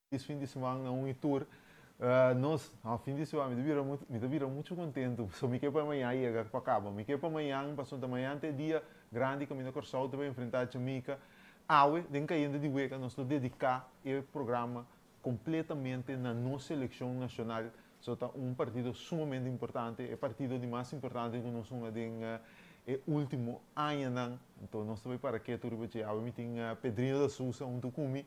esse fim de semana um tour. Nós, ao fim de semana, me vira muito contente. Só me quer para amanhã e para acaba. Me quer para amanhã, passou da manhã até dia grande, caminho com o sol, também enfrentar a Jamaica. Aue, den caindo de hueca, nós nos dedicar o programa completamente na nossa seleção nacional. Só está um partido sumamente importante, é o partido de mais importante que nós somos é último ano. Então, nós também para que tu ribeche, me tem Pedrinho da Sousa, um tucumi,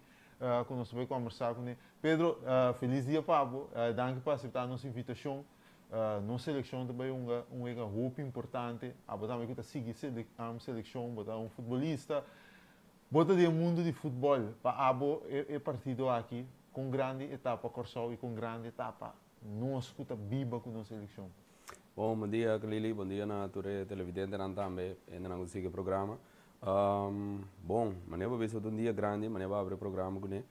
que nós também conversar com ele. Pedro, feliz dia, Pablo. Danke por aceitar a nossa invitação. Nossa seleção também é uma roupa importante. A botar também que seguir a seleção, botar um futebolista. Bota de mundo de futebol. Para abo é partido aqui com grande etapa Corsol e com grande etapa. Nós escuta biba com nossa seleção. Bom dia, Lili. Bom dia, na ture televidente também. Ainda não consigo o programa. Bom, maneira ver um dia grande, maneira abrir o programa com ele.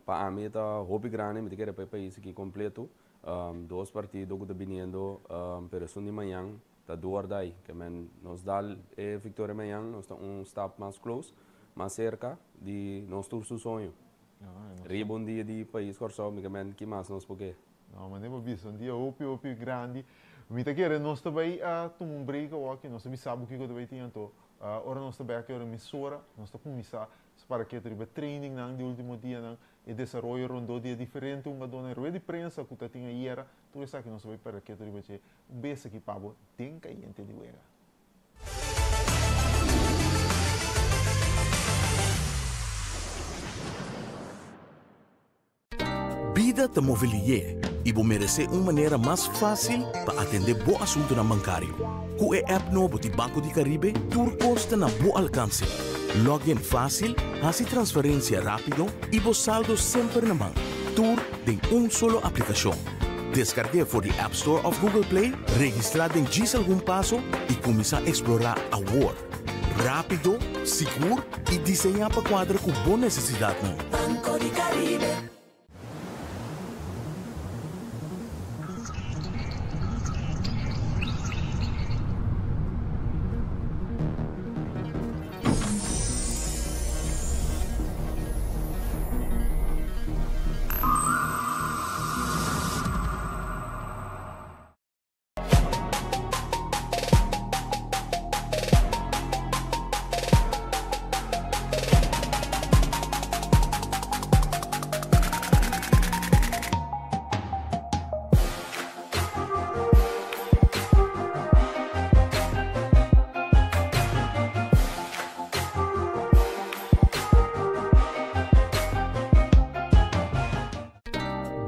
Para mim tá hobby grande, me quero para o país aqui completo. Dois partidos que estão vindo, pero de manhã, tá duas daí, que nos dá a vitória amanhã, nós estamos um step mais close, mais cerca de nosso sonho. Riba um dia de país corso, que mais nós porque. Não, mas nem para ver, um dia opi grande. Me tá querendo nós também tomar um break aqui, nós também sabe o que eu também tinha então. Ora nós também aqui ora emissora, nós estamos começar para que tu training nang de último dia nang e desenvolver rondo dia diferente uma dona rueda de prensa que tu tinha era, tu sabe que nós também para que tu riba um beijo aqui pabo, tem que gente de guerra. Vida te movilie e vou merecer uma maneira mais fácil para atender bom assunto na bancário. Com a app novo de Banco de Caribe, tudo custa na bom alcance. Login fácil, faça transferência rápido e vos saldo sempre na mão. Tudo em solo aplicação. Descargue por the App Store of Google Play, registrado em diz algum passo e começar a explorar a world. Rápido, seguro e desenhar para quadra com boa necessidade. Banco de Caribe.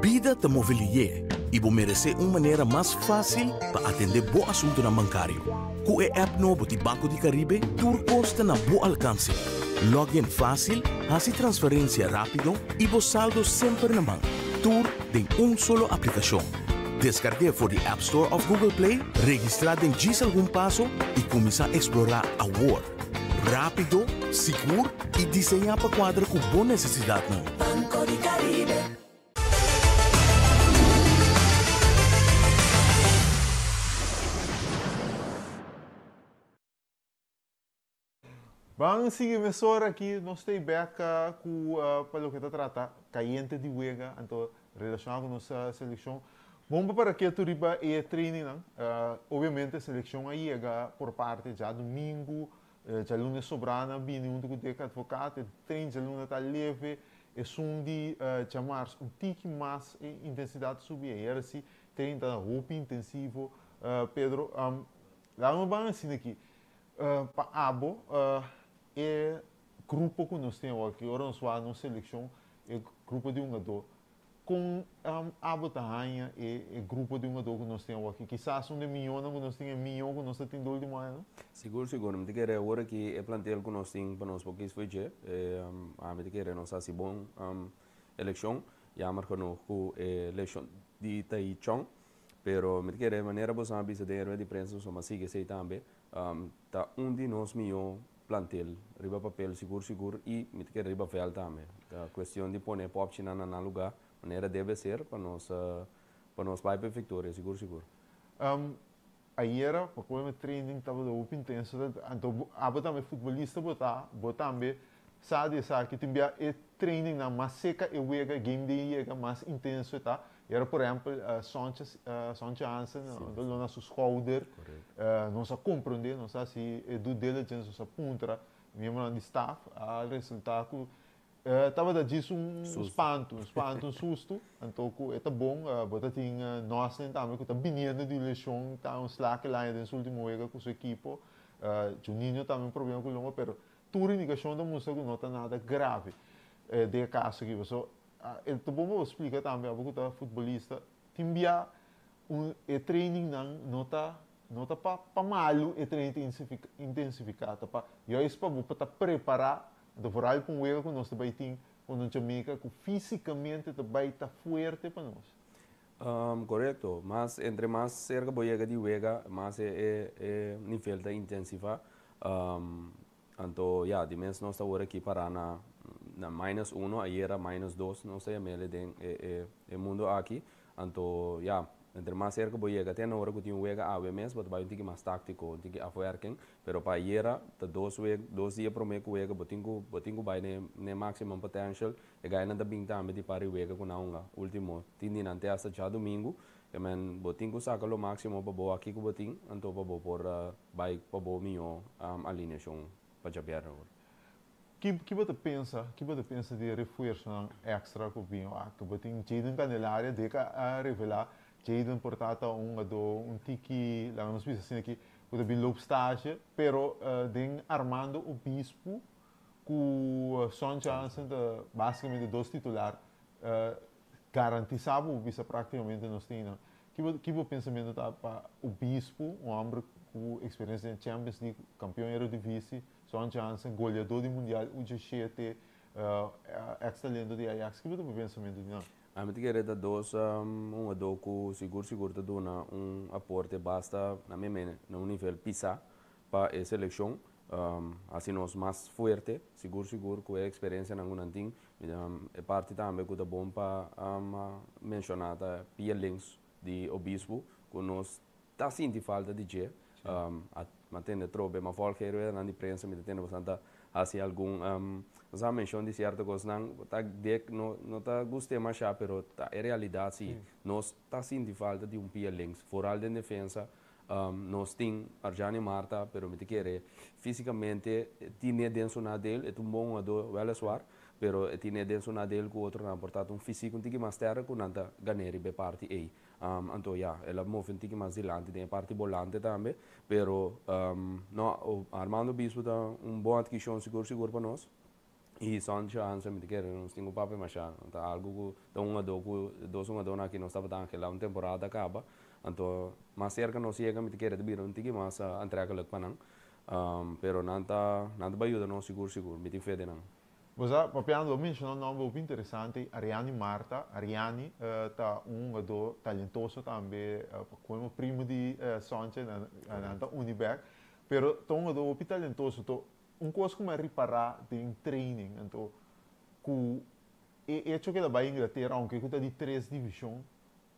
Vida te movilie e vou merecer uma maneira mais fácil para atender bom assunto na bancário. Com a app novo de Banco de Caribe, tudo custa na bom alcance. Login fácil, faça transferência rápido e vos saldo sempre na mão. Tudo em solo aplicação. Descargue por the App Store of Google Play, registrado em diz algum passo e começar a explorar a world. Rápido, seguro e desenhar para quadra com boa necessidade. Banco de Caribe. Vamos seguir emissora aqui, nós temos beca com para o que está tratando, caiente de huega, então relacionado com nossa seleção. Vamos para que tu riba e training, obviamente a seleção aí é por parte já domingo, já lunes sobrana, bem um do que advogado, treino já lunes está leve, é som de chamar um tique mais intensidade subir, era assim, treino está roupa intensivo, Pedro, lá no banco assim aqui, para abo é grupo que nós temos aqui, ora nós vamos na seleção, é grupo de um jogador. Com a Botanha é grupo de um jogador que nós temos aqui. Quizás um de milhões que nós temos, milhão que nós temos do último ano. Seguro, seguro. Me diga agora que é plantel que nós temos para nós, porque isso foi já. Me diga nós assim bom eleição, já marcou com eleição de Taichung, pero me diga de maneira você sabe se der de prensa, só mas sigue sei também. Tá de nós milhão plantel, riba papel seguro e me diga riba fel também. A questão de pôr pop china na lugar, maneira deve ser para nós vai para vitória, seguro. Aí era, porque o training estava muito intenso, então, a também futebolista botar também sabe que timbia e training na mais seca e wega game day é mais intenso tá. Era por exemplo Sanchez Hansen do na su schouder não se compreende não sabe se do diligence se puntra membro de staff a resultado estava da disso espanto um susto então é bom bota tinha nós também que tá vindo de eleição tá um slack lá nesse último wega com sua equipe Juninho também problema com o longo pero tudo indicação da música não está nada grave de caso que você então vamos explicar também a pouco da futebolista timbia training não tá para malo e training intensificado para eu espero para preparar do voral para um erro que nós também tem quando Jamaica que fisicamente também está forte para nós. Correto, mas entre mais cerca boiega de wega, mais é nível da intensiva. Então, ja, die mensen nós agora aqui para na -1, aí era -2, não sei mele den é mundo aqui. Então, ja, entre mais cerca boiega tem na hora que tinha wega AWMS, mas vai ter mais tático, tem que afwerking, pero para era tá 2 dias para meio wega, botingo vai ne maximum potential, e ganha da bing também de para wega com naunga, último, tindi nante hasta já domingo, e men botingo saca lo máximo para boa aqui com boting, então para boa por vai para boa minho alineação para já piar agora. Que você pensa de reforço extra que vinha que você tem Jaden Candelária de revelar Jaden portata um tiki lá nos assim aqui que bem loop stage pero den Armando o Bispo com Son Johnson basicamente dois titular garantizava o bisa praticamente nos tinha que o pensamento tá para o Bispo um homem com experiência em Champions League campeão Eredivisie Son Johnson goleador do mundial o G7 excelente de Ajax que o pensamento não A mim querer da dois docu seguro te dona aporte basta na minha no nível pisa para a seleção assim nós mais forte seguro com a experiência na anting é parte também que é bom para mencionar a Pia Links de Obispo que nós tá sentindo falta de je mantendo trobe mas folk era na imprensa me tendo bastante assim algum já mencionou de certa coisa não tá gostei mais já pero tá é realidade sim nós tá sentindo falta de Pia Links foral de defesa nós tem Arjani Marta pero me te querer fisicamente tinha dentro na dele é bom do well suar pero tinha dentro na dele com outro na portanto físico tem que mais terra com nada ganhar be parte aí então ja ela move tem que mais dilante tem parte volante também pero no Armando Bispo dá boa adquisição seguro para nós e Son Johnson me quer nós temos papel mas já tá algo que dois aqui nós estava dando aquela temporada acaba então mais cerca nós chega me quer de não tem que mais entrega lhe para não pero nada vai ajudar nós seguro me tem fé não. Você papiando mencionou um nome muito interessante Ariani Marta Ariani tá do talentoso também como primo de Sanchez na Uniberg pero tá do talentoso coisa como reparar em training então que é que da Bahia Inglaterra aunque que tá de 3 divisões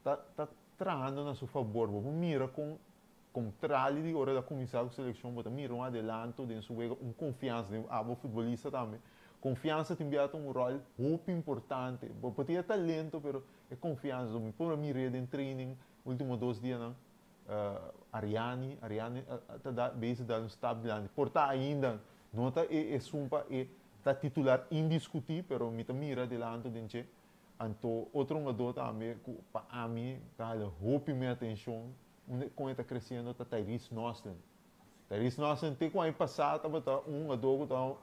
tá trabalhando na seu favor vamos mira com tralho de hora da comissão de seleção bota mira adelanto de sua confiança de futebolista também confiança tem um rol muito importante pode ter talento pero é confiança me por mira em training últimos 2 dias não Ariani tá base da estabilidade porta ainda nota é sumpa tá titular indiscutível pero me mira delante de gente então outro jogador também para mim tá roupa minha atenção como está crescendo tá Tyrese Nosten tem com aí passado tá jogador tá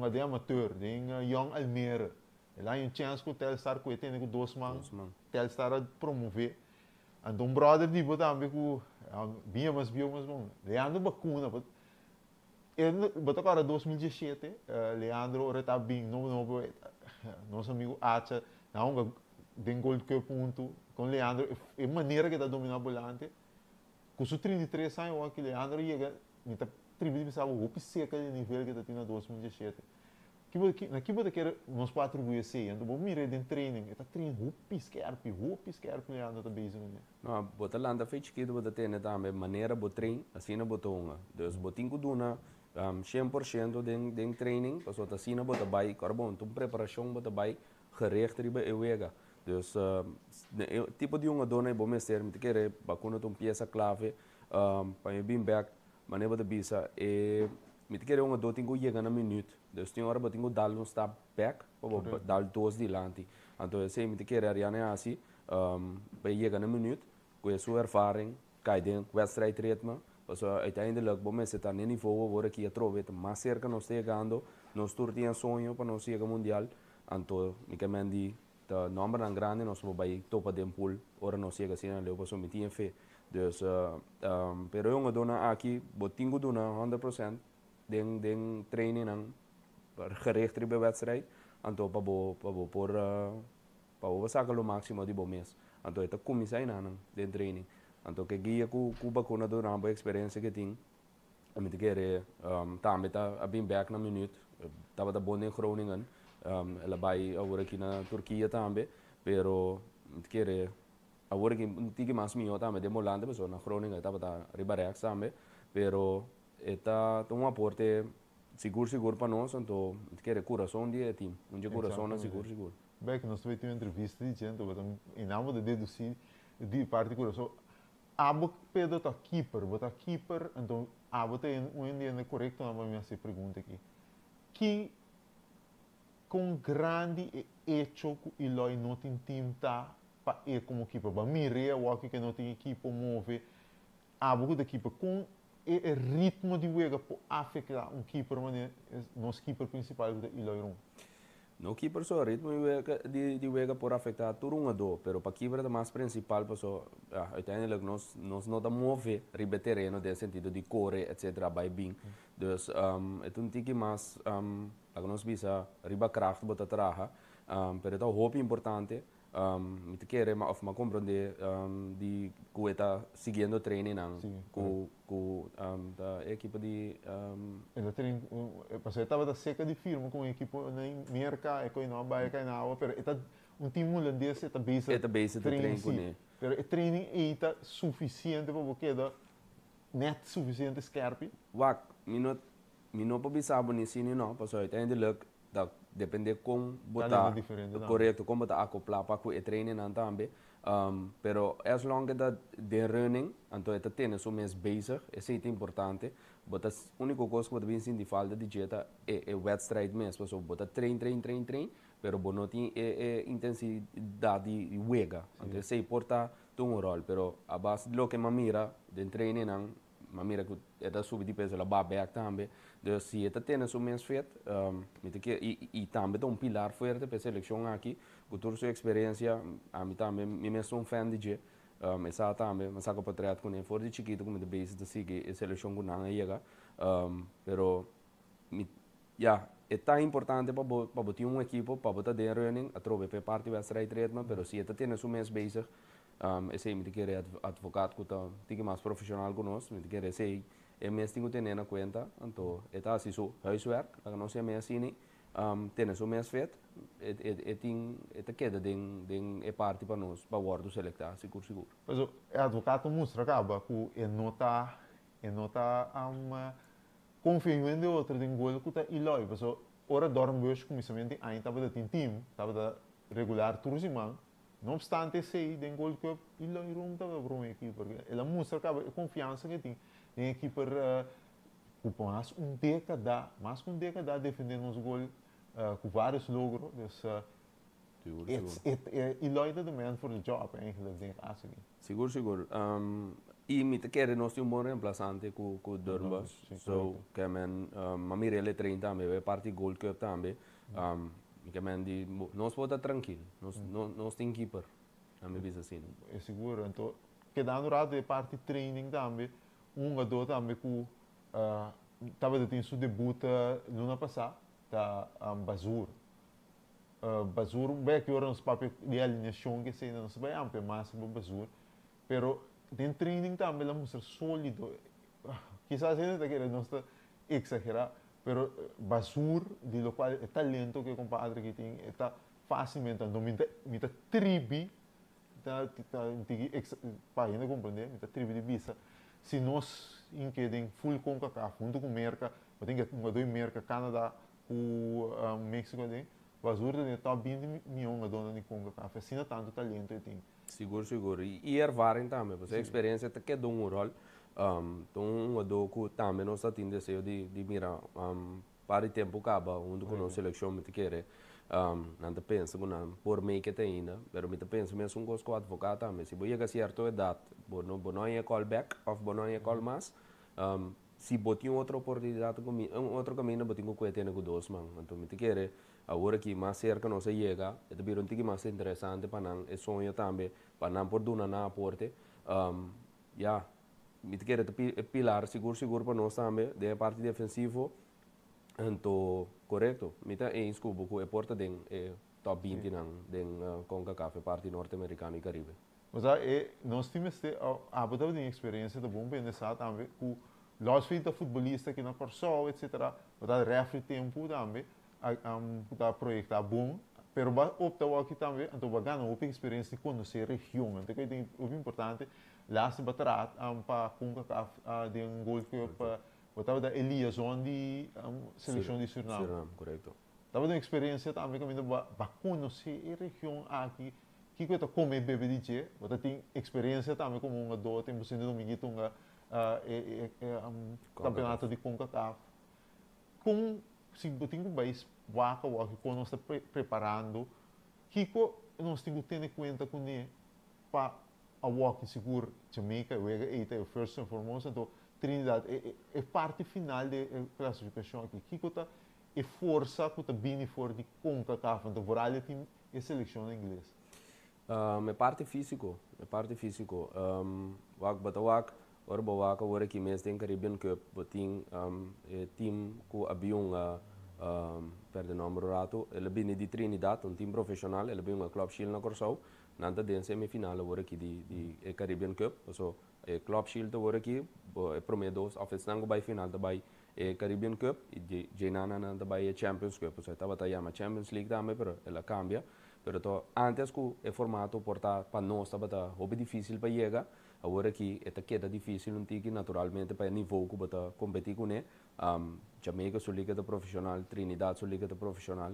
de amateur de Young Almere lá em chance que o Telstar que tem com 2 mãos Telstar a promover então brother de botar também com bem mais bom Leandro Bacuna botar agora 2017 Leandro ora tá bem nosso amigo Acha não tem gol que ponto com Leandro é maneira que tá dominar volante com os 33 anos que Leandro chega me tá tributo pensava o seca de nível que tá tendo 2017 que você quer nos 4 dias então vamos mirar de training tá treinando roupa esquerpe Leandro tá bem não botar lá da feita que você tem também maneira bo trein assim na botonga dos botinho duna 100% den training, pas wat asina bota bai, carbon, tum preparação bota bai, gericht ribe ewega. Dus tipo de uma dona é bom mestre, me querer, bacuna tum pieza clave, para eu bem back, mas bota bisa, me querer uma dona tinha chega na minuto, dus tinha hora bota tinha dar um step back, para dar dois de lante. Então sei me querer ariane assim, para chega na minuto, com a sua ervaring, cai dentro, wedstrijd ritme. Dus uiteindelijk, bom mestre, tá no nível agora que a trove, mais cerca nós chegando, nós turtinha sonho para nós chegar mundial, então me queimando de número tão grande, nós vamos para topa de pool, ora nós chega assim, eu passo me tinha fé. Dus, pero eu dona aqui, botingo dona 100% den training ang gericht ribe wedstrijd, então para sacar o máximo de bom mês, então esta comissão nan den training. Então que guia ku bakuna do na boa experiência que tem a mim querer também tá a bem back na minuto tava da bom em Groningen ela vai agora aqui na Turquia também pero me querer agora que tige mais minho também de Molande pessoa na Groningen tava da Ribarex também pero eta um aporte seguro para nós então me querer coração de time onde coração na seguro bem que nós tivemos uma entrevista dizendo em nome de deduzir de parte coração abo pedo tá keeper então abo tem dia correto na minha pergunta aqui que com grande hecho que ele não tem time tá para ir como keeper para mirar o que não tem equipe move abo da keeper com o ritmo de jogo para afetar keeper mas nosso keeper principal que ele é no keeper só ritmo de jogo por afetar tudo um do, pero para keeper é mais principal para só uiteindelijk nós não dá mover ribe terreno no sentido de correr etc vai bem, dus é tique mais nós bisa riba kracht bota traga, pero é hoop importante me te querer of ma compreender de que está seguindo training com da equipe de ela tem passei estava da seca de firma com a equipe na merca e com não vai cair na água pero está time holandês está base training com ele pero o training está suficiente para porque da net suficiente scherp wak minuto para bisa bonisi não passou uiteindelijk dat depende com botar correto como botar acoplar para o training também pero as long as de running então это tem so mês bezig é muito importante botar único coisa que você vem de falta de dieta é wedstrijd mesmo so botar train pero não tem intensidade de jogo então se importa um rol pero a base do que mira de training mas mira que é subir de peso, ela vai back também. Então, se ela tem o mês feito, e também tem pilar forte para a seleção aqui, com toda a sua experiência, a mim também, eu sou fan de G, essa também, mas saco para trás com ele, fora de chiquito, como de base de seguir a seleção com não chega, pero, é tão importante para botar uma equipe, para botar de running, a trocar para parte da strijd, pero se ela tem o mês basic, esse me querer advogado que tá mais profissional conosco, me querer sei mês tenho ter na conta, então está assim so huiswerk, que nós é mês assim, tem o mês feito, tem queda de parte para nós, para o guardo selectar, seguro. Mas o advogado mostra acaba que nota confiança de outro de gol que tá ilói, mas ora dorme hoje começamento aí estava da time, estava da regular turziman. Não obstante esse den gol que ele não estava para uma equipe porque ela mostra a confiança que tem em equipe com mais um década defendendo os gols com vários logros ele é the man for the job eigenlijk denk ik assim seguro e me quer nós temos bom reemplaçante com Durban so que men mami ele treina também é parte gol que também que mendi nós pode tranquilo nós tem keeper a me visa assim é seguro então que dando rato de parte training também jogador também que estava tendo seu debut no ano passado da Basur bem que os papéis de alinhação que se não se vai amplo mais para Basur pero tem training também ela mostra sólido quizás ainda que não está exagerado pero Basur, de lo cual el talento que compadre que tiene, está fácilmente, no me tribi, para ainda compreender, me tribi de visa, se nós inquedem full com cacá, junto com merca, eu tenho que dois merca Canadá com México ali, mas o de top 20 milhões de dona de Conga café, assim tanto talento eu tenho. Seguro. E ervarem também, porque a experiência te quer dar um rol. Então, o doco também não está tendo desejo de mirar para o tempo acaba, onde com a seleção me te quer. Não te pensa por meio que tem ainda, mas me te pensa mesmo com os advogados também. Se você chegar a certa idade, você não é callback, ou você não é call mais. Se você tem outra oportunidade, outro caminho, você tem que ter com dois mãos. Então, me te quer. Agora que mais cerca não se chega, é também um pouco mais interessante para nós, é sonho também, para nós por donar na aporte. Me te quer pilar seguro para nós também, da parte defensiva. Então, correto. Me te é inscubo que é porta de top 20 de CONCACAF, parte norte-americana e caribe. Mas nós temos a botar de experiência de bom pensar também com os filhos de futebolistas que na Corsol, etc. Botar refre tempo também. Está projetar bom, pero opta aqui também, então vai ganhar uma experiência de conhecer a região. Então, que é importante, lá se baterá para CONCACAF de um gol que estava da Elias, onde seleção de Suriname. Correto. Estava uma experiência também que vai conhecer a região aqui, que coisa como é bebê de dia, você tem experiência também como um adulto, tem você domingo campeonato de CONCACAF. Se você tem que waka quando nós estamos preparando, Kiko nós temos que ter em conta com ele para a walk seguro Jamaica, é first and foremost, então Trinidad é parte final da classificação aqui. Kiko tá é força que está bem fora de CONCACAF, então por ali tem a seleção em inglês. É parte físico, wak agora que mês tem Caribbean Cup, tem time que avião perde o nome rato, ele vem de Trinidad, um time profissional, ele vem um Club Shield na Corsau, nada de semifinal agora aqui de Caribbean Cup, so Club Shield agora aqui, prometo, oficialmente vai final também Caribbean Cup e Jainana também Champions Cup, so estava a Champions League também, pero ela cambia, pero antes que o formato portar para nós estava muito difícil para chegar. Agora aqui queda difícil um tique naturalmente para o nível que você competir com ele. Jamaica sua liga de profissional, Trinidad sua liga de profissional.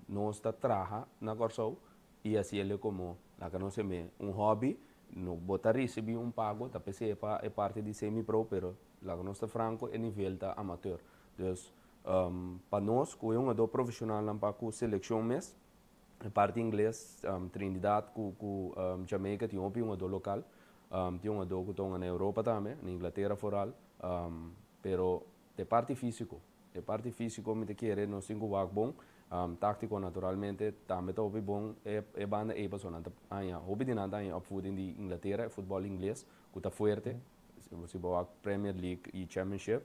Nós trabalha na Corsau e assim ele como lá que não se me hobby, não botar receber pago, tá PC é parte de semi-pro, pero lá que nós franco é nível da amateur. Então, para nós que é do profissional não para com seleção mês, parte inglês, Trinidad com Jamaica tem do local. Tem um adulto que está na Europa também, na Inglaterra foral, pero de parte físico me te quer no cinco wak bom, tático naturalmente também está bom, é banda é pessoa anya, hobby de nada anya opvoeding de Inglaterra, futebol inglês, que está forte, se boa Premier League e Championship,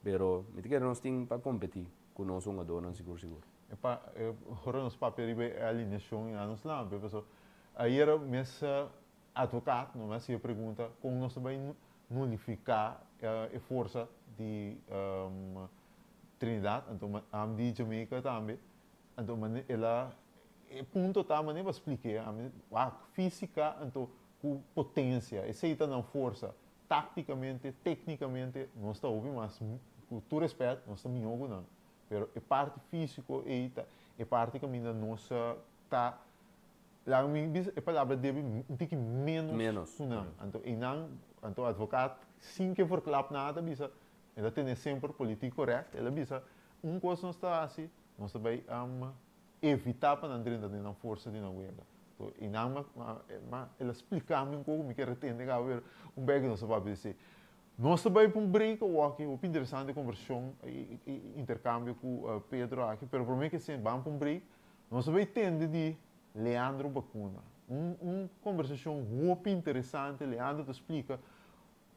pero me te quer nós tem para competir com nós adulto não seguro. Agora nos papéis é a alineação anos lá, pessoal, aí era mesa advogado, não é? Se a pergunta como nós também nulificar a força de Trinidad, então a de Jamaica também, então ela ponto tá, mas nem vou explicar, a física, então com potência, aceita na força, taticamente, tecnicamente, nós está ouvindo, mas com todo respeito, nós estamos melhor não, mas a parte física é parte que ainda nós está lá a palavra deve um pouco menos. Então, advogado, sem que for claro nada, ela tem sempre político correto, ela bisa coisa não está assim, nós vai evitar para não entrar na força de não guerra. Então, ela explica-me como que retende que haver bag não se vai dizer. Nós vai para break ou aqui, o interessante conversão e intercâmbio com Pedro aqui, mas para mim que se vamos para break, nós vai tender de Leandro Bacuna. Conversação muito interessante. Leandro te explica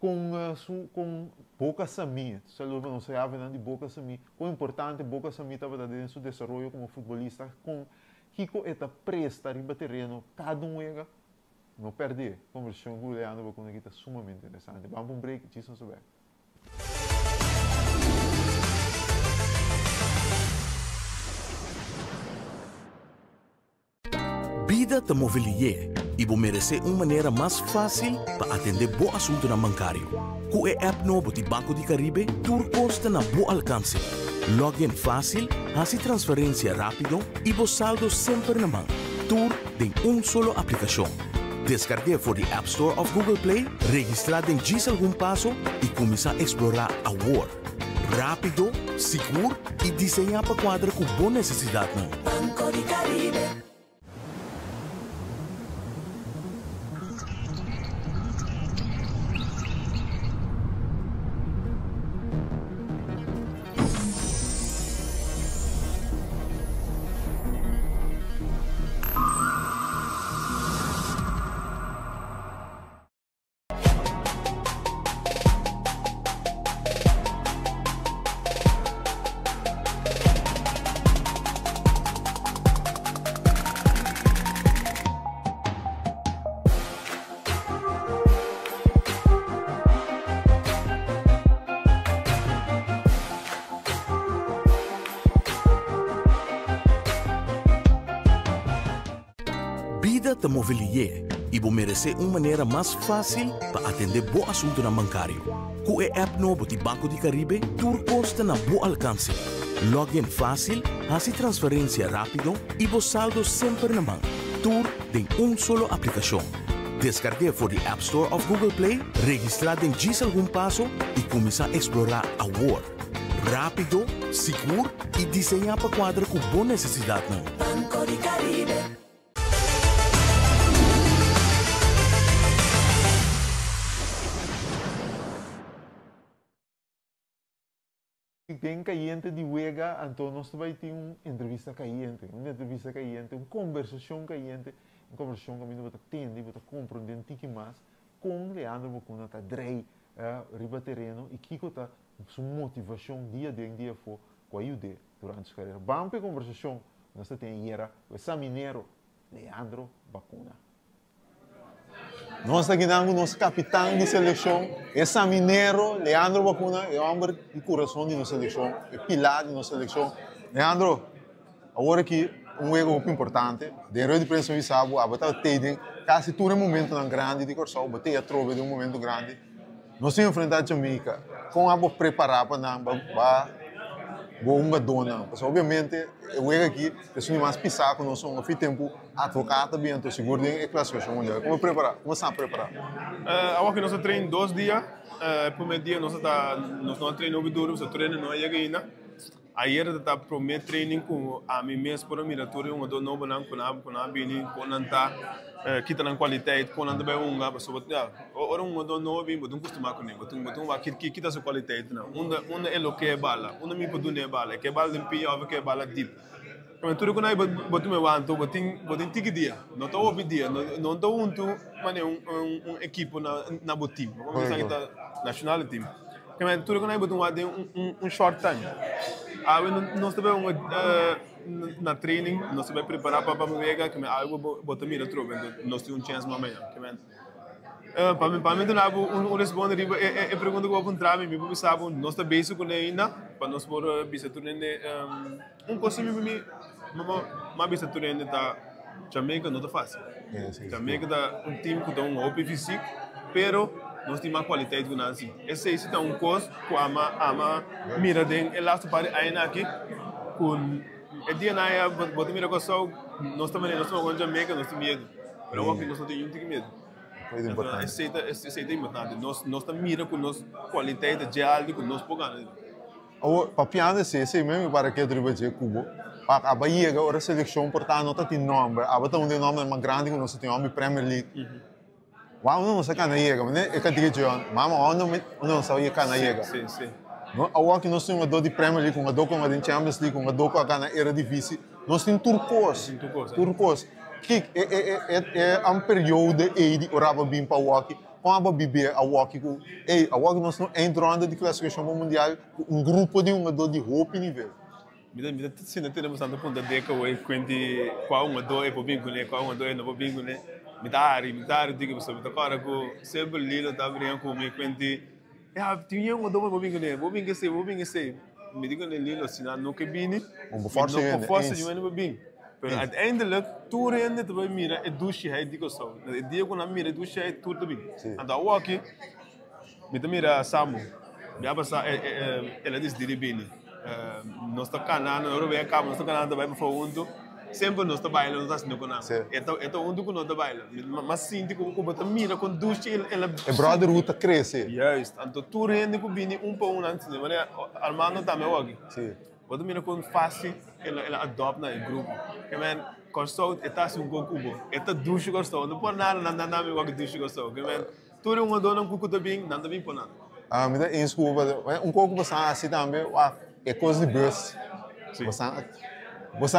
com Boca Sami. Saludo, não sei, de Boca Sami. Quão importante Boca Sami estava dentro do seu desenvolvimento como futebolista. Com Kiko está presta a riba terreno, cada ega. Não perder. Conversação com o Leandro Bacuna que está sumamente interessante. Vamos para um break, disso sobre. Vida te mobilier e vou merecer uma maneira mais fácil para atender bom assunto na bancário. Com o app novo de Banco de Caribe, tudo custa na bom alcance. Login fácil, fazer transferência rápido e vos saldo sempre na mão. Tudo em solo aplicação. Descargue por the App Store of Google Play, registrar em diz algum passo e começar a explorar a world. Rápido, seguro e desenhar para quadra com boa necessidade. Banco de Caribe. Vida te mobilier e vou merecer uma maneira mais fácil para atender bom assunto na bancário. Com o app novo de Banco de Caribe, tudo custa na bom alcance. Login fácil, fazer transferência rápido e vos saldo sempre na mão. Tudo em solo aplicação. Descargue por the App Store of Google Play, registrar em diz algum passo e começar a explorar a world. Rápido, seguro e desenhar para quadra com boa necessidade. Banco de Caribe. Bem caliente de Wega, então nós vai ter uma entrevista caliente, uma conversação caliente, uma conversação que a gente vai entender, vai compreender um pouco mais com Leandro Bacuna, que drei riba terreno e que está sua motivação dia for com a IUD durante a carreira. Vamos para a conversação, nós temos era o examineiro Leandro Bacuna. Nós aqui temos nosso capitão de seleção, examineiro Leandro Bacuna, é o homem de coração de nossa seleção, é pilar de nossa seleção. Leandro, agora aqui um erro muito importante, dentro de preço de sábado, a batalha tem quase todo momento grande de corção, bater a trova de momento grande. Nós temos enfrentado a Jamaica, com a preparar para uma dona, porque obviamente o erro aqui é mais pisar com nós somos um tempo advogado bem, então seguro de classificação mundial. Como preparar? Como está preparar? Agora que nós treinamos 2 dias, primeiro dia nós não treinamos duro, nós treinamos não é ainda. Ayer está primeiro treino com a mim mesmo por miratório, um do novo não com a bini, com nanta, kita na qualidade, com nanta bem uma, sobre ora um do novo bem, botum costuma com ele, botum vai kita sua qualidade não, é o que é bala, me pode não é bala, que é bala limpia, ou que é bala deep. Mas tudo que nós botum me wanto, botum tique dia, não estou ouvindo dia, não estou unto, mas é equipe na botim, vamos dizer que está national team. Mas tudo que nós botum vai short time. Nós também na training, nós também preparar para a vega que algo botar mira trovo, nós temos chance amanhã, para mim não responde a pergunta que eu vou entrar, me vou saber nós está bem com ainda para nós por bisatura costume mas bisatura ainda tá Jamaica não tá fácil. Jamaica tá time que tá open físico, pero nós temos uma qualidade que nós assim. Esse é coisa que ama mira den elasto para ainda aqui com o dia na é botar mira com só nós também com Jamaica nós temos medo, pero aqui nós não temos medo. Esse é importante. Nós também mira com nossa qualidade de algo com nós pogando. O papiando esse mesmo para que drible de Cuba. A Bahia agora a seleção portanto não tem nome, a bota um nome mais grande que nós temos Premier League. Wow, não sei quando chega, mas é que digo John, mama, não sei quando chega. Sim. Agora que nós temos uma de Premier League, uma com a Champions League, uma com a na era difícil, nós temos turcos. Que é um período de orava bem para o hockey, com a bebê a hockey, nós não entrando de classificação mundial, um grupo de de hope nível. Me se não temos tanto ponto de que o quindi qual do é para bem com qual do é não para bem com mitari digo você tá agora com sempre lilo tá brincando comigo quindi tinha do para bem com bem que sei me digo lilo se não que bine força de bem Pero uiteindelijk, toeren het bij mira, het douche hij die kost. Het die kon aan mira, het douche hij toer te bin. En dan walk je, met mira samu. Ja, basta, ela is die bini. Nós tá canando, eu vejo cá, nós tá canando vai para fundo. Sempre nós tá bailando, nós tá sendo canando. É onde que nós tá bailando. Mas sim, tipo, como tá mira com douche, ela. É brotherhood cresce. Juist. Então toeren que bini para antes, né? Mas Armando também walk. Sim. Wat mira kon fácil ela adopt na grupo. Que men costou eta um pouco cubo. Eta douche costou. Não por nada nada me vai douche costou. Que men tudo uma dona com cuco bem, nada bem por nada. Ah, me dá desculpa. Pouco você assim também, é coisa de bus. Você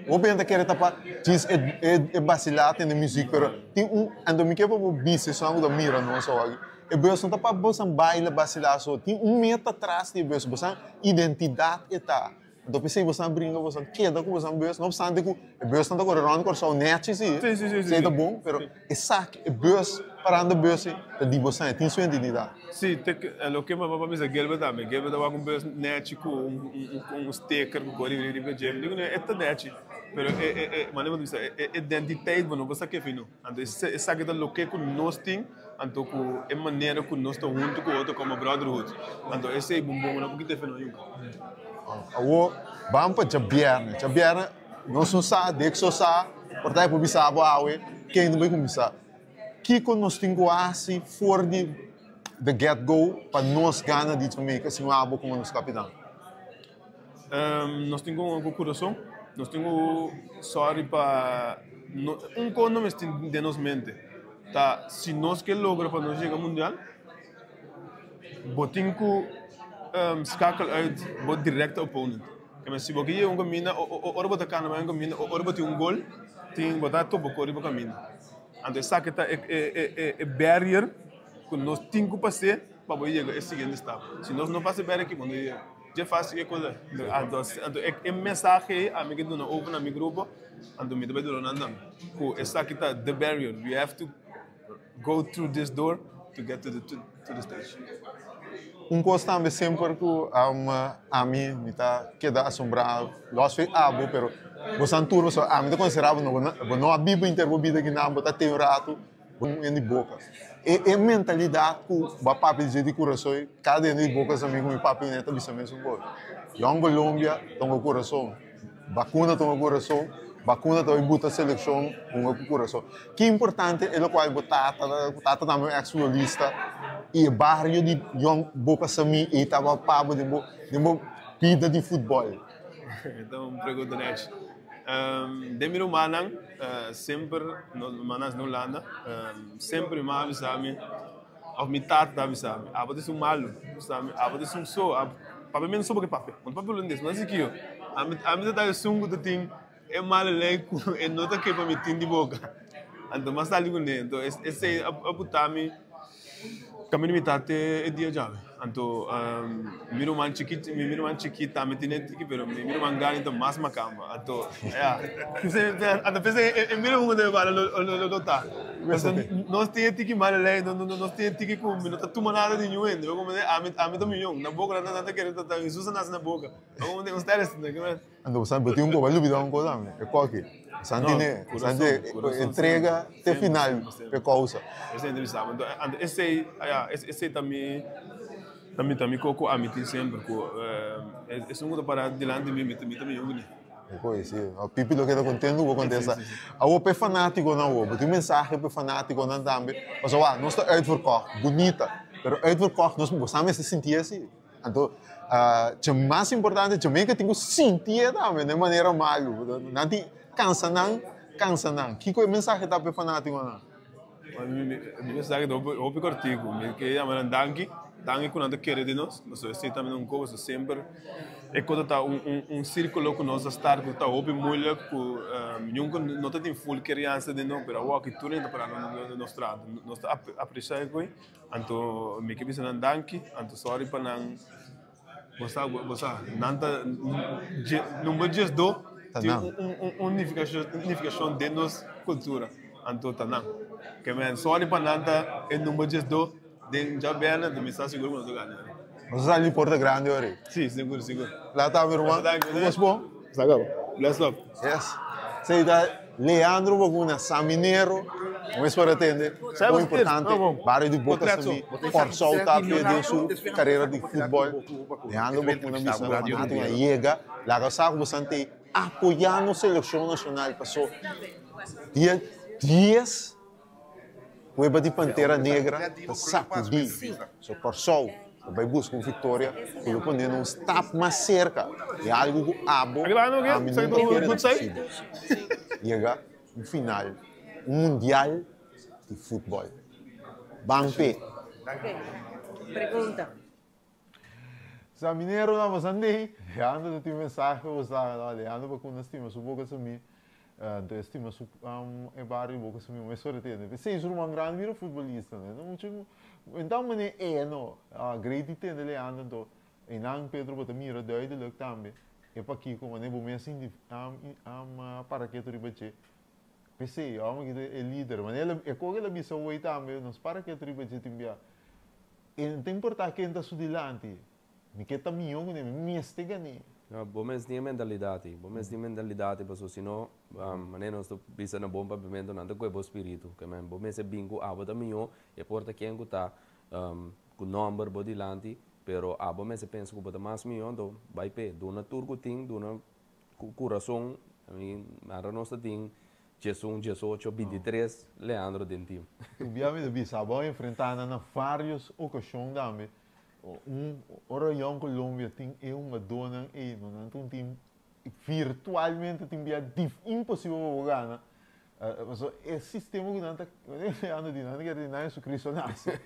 o bem da querer tapar, diz é vacilar tem música, pero tem ando me que para bici só da mira não só aqui. E bus não tapar você baila vacilar só. Tem meta atrás de bus, você identidade eta. Então pensei você brinca você queda com você bus, não obstante que o bus não tá correndo com só net sim. Sim. Tá bom, pero essa bus para andar bus é de você tem sua identidade. Sim, o que meu papai me disse, Gilbert também, Gilbert tava com bus net com sticker com cor de gem, digo né, é net. Pero mas não disse, identidade não você que fino. Então essa que tá o que nós tem, então é maneira que nós estamos junto com o outro como brotherhood. Então esse é bom não porque te fino nunca. Vamos para Jabiana, nós não sabemos, só sabe, portanto, para bisa abaue, quem não vai começar. Que quando nós temos assim, fora de get-go, para nós ganhar de Jamaica, se não abo como nosso capitão. Nós temos um coração, nós temos sorry para cono me de nos mente. Tá, se nós que logra para nós chegar ao mundial, botinho schakel uit, bot direct opponent. Mas se você é caminho, ora bota cana, mas caminho, ora bota gol, tem botar topo corre para caminho. Então essa que tá é barrier que nós temos que passar para chegar ao seguinte estado. Se nós não passar barrier aqui, quando já faz que coisa, então é mensagem a mim que não open na meu grupo, então me dá do nada. Que essa que tá the barrier, we have to go through this door to get to the stage. Coisa também sempre que a mim me tá queda assombrado. Nós fez abo, pero você anturma só a mim te considerava não a bíblia interbobida que não botar tem rato em boca. É mentalidade que o papi de coração cada em boca também com o papi neta bisa mesmo gol. Em Colômbia tem o coração, vacuna tem o coração, vacuna tem buta seleção com o coração. Que importante é o qual botar também é ex-futbolista. E o bairro de Young Boca Sami e estava pago de vida de futebol. Então, pergunta net. Demiro manang sempre manas no landa, sempre me avisame, ao mitad da avisame. Aba de malo, sabe? Aba de so, para mim não sou porque papel. Quando papel não mas aqui eu, a mim tá sungo do ting é mal leco, é nota que para me tin de boca. Então, mas ali com ele, então esse abutame kami mitad é dia já. Então, miro man chiquita, me tiene tiki, pero miro man gani então mais macamba. Então, anda pensei, miro um de para lo tá. Nós tem tiki mal lei, nós tem tiki com minuto tu manada de nenhum, eu como a mim do milhão, na boca nada quer tá Jesus na boca. Como tem uns teres, né? Ando sabe, botou vai lubidar coisa, é qualquer. Santine entrega até final, é causa. Esse é interessante. Então, esse também coco a mim sempre, é um coisa para diante de mim também eu né. Pois sim, o pipi lo que está contendo o que acontece. A o é fanático não o, tem mensagem para fanático não também. Mas ó, nós está uitverkocht, bonita, pero uitverkocht nós gostamos de se sentir assim. Então, o mais importante também que tem que sentir também de maneira mal, não tem cansa não. Que coisa mensagem está para fanático não? A mensagem do hopi cortico, que é uma danke que não quer de nós, mas eu sei também um coisa sempre é quando tá círculo que nós estar que tá hopi mulher que nunca não tem full criança de não, pero o que tudo ainda para nós trata, nós apreciar com, então me que bisa danke, então sorry para não você não me diz do unificação de nossa cultura, então tá não, que men sorry para nada é não me diz do de já bem de me está seguro quando ganhar. Você está ali porta grande hoje? Sim, seguro. Lá está meu irmão. Was bom? Sagão. Bless up. Yes. Sei da Leandro Baguna, Saminero, mas para atender, o importante, barrio de Boca também, por soltar perdeu sua carreira de futebol. Leandro Baguna, missão, fanático, chega, lá que sabe bastante, apoiando a seleção nacional, passou dia 10, Cueva de Pantera Negra, sacudi, so por sol, vai buscar uma vitória, colocando um step mais cerca, é algo que abo, a mim não quer possível. Chega no final, mundial de futebol. Bangpe. Pergunta. Sa mineiro na masandi, ando do teu mensagem, olha, ando para quando estima suboca sumi, então estima su é barrio boca sumi, mas só retendo. Se isso um grande vira futebolista, né? Não tinha, então mané é não, a grande tende ele anda do, e não Pedro bota mira duidelijk também. É para aqui como né, bom assim, para que tu ribache. Pensei, homem que é líder, mas ele é como ele bisa o também, nós para que tu ribache timbia. E não tem importar quem está sudilante. Me que também né, me estega né. Bom mas tinha mentalidade, porque senão, mané nós tu bisa na bom pavimento, não tem coisa espírito, que man, bom mas é bingo, abo também é porta quem está com número bodilante. Pero abo me se pensa que bota mais milhão do vai pe dona turco ting dona coração a mim ara nossa ting Jesus 23 Leandro Dentim. Obviamente bisabo enfrentar na várias ocasiões também. Orayão Colômbia tem uma dona e não tem um time virtualmente tem impossível ganhar. Mas é sistema que não tá ando de nada que não é isso Cristo nasce.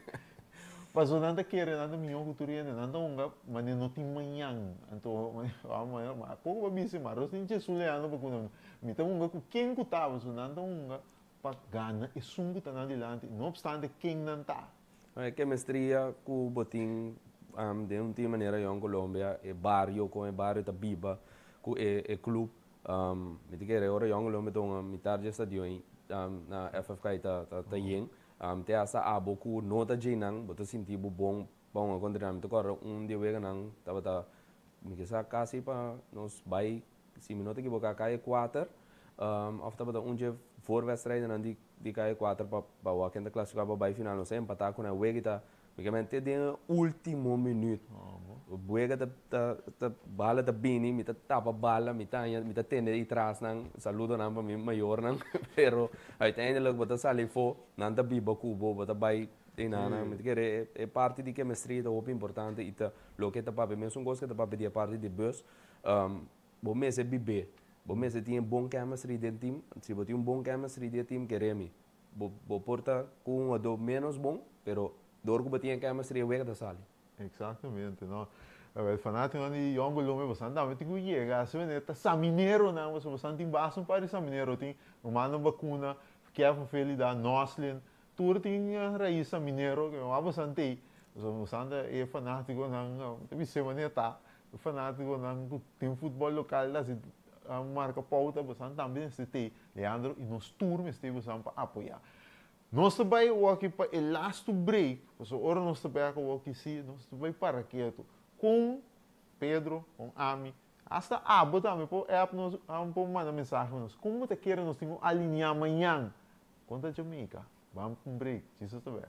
Mas o nada quer nada milhão cultura nada unga mas não tem manhã então amanhã mas pouco vai bisa mas nós tem Jesus leando para quando me tem unga com quem que tava o nada unga para ganhar e sungo tá adiante não obstante quem não tá é que mestria com botim de uma maneira em Colômbia é barrio com é barrio da Biba com é clube me diga agora em Colômbia então metade estadio na FFK tá yen te asa abo ku nota jinang boto sinti bu bom contra mim agora dia vega nang tava me que sa casi pa nos vai se me nota que boca cai 4 after bota dia voorwedstrijden nang di cai 4 pa wa kenda classificar pa vai final nos empatar com a vega tá porque mente de último minuto o buega da bala da bini me tapa bala me tá tende e traz nang saludo nang pa maior nang pero uiteindelijk bota sali fo nang da biba cubo bota bai inana me quer é parte de chemistry da muito importante e tá lo que tá para mesmo coisa que tá para pedir parte de bus bom mês é bebê bom mês tem bom chemistry de time se botar bom chemistry de time queremos bo porta com um do menos bom pero dor que botar chemistry é da sali. Exatamente, não. O fanático de Yongo Lume, bastante também tem que chegar, se vê, tá samineiro, não, você bastante tem bastante para samineiro, tem uma vacuna, que é felicidade, Noslin, tudo tem raiz samineiro, que é bastante, você bastante é fanático, não, tem que ser maneira tá, fanático, não, tem futebol local, lá se marca pauta, bastante também se tem, Leandro, e nos turnos tem bastante para apoiar. Nós também aqui para o last break, ora nós também aqui sim, nós também para quieto com Pedro, com Ami, hasta abo também por app nós vamos mandar mensagem nós, como te quer nós temos alinhar amanhã, conta Jamaica, vamos para um break, isso também.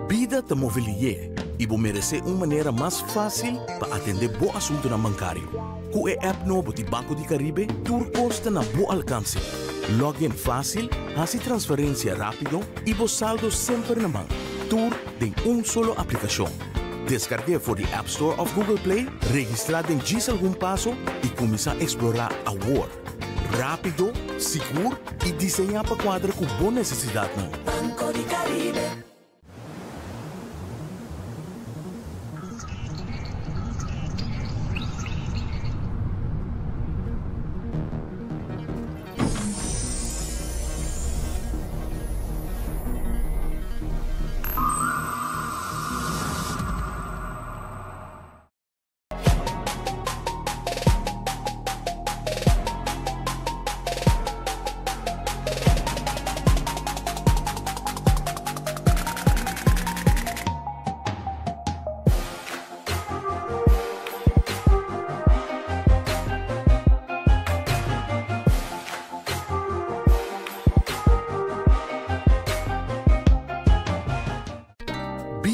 Vida te mobilier e vou merecer uma maneira mais fácil para atender bom assunto na bancário. Com a app novo de Banco de Caribe, tudo custa na bom alcance. Login fácil, hace transferência rápido e vos saldo sempre na mão. Tudo em solo aplicação. Descargue por the App Store of Google Play, registrado em diz algum passo e começar a explorar a world. Rápido, seguro e desenhar para quadra com boa necessidade. Banco de Caribe.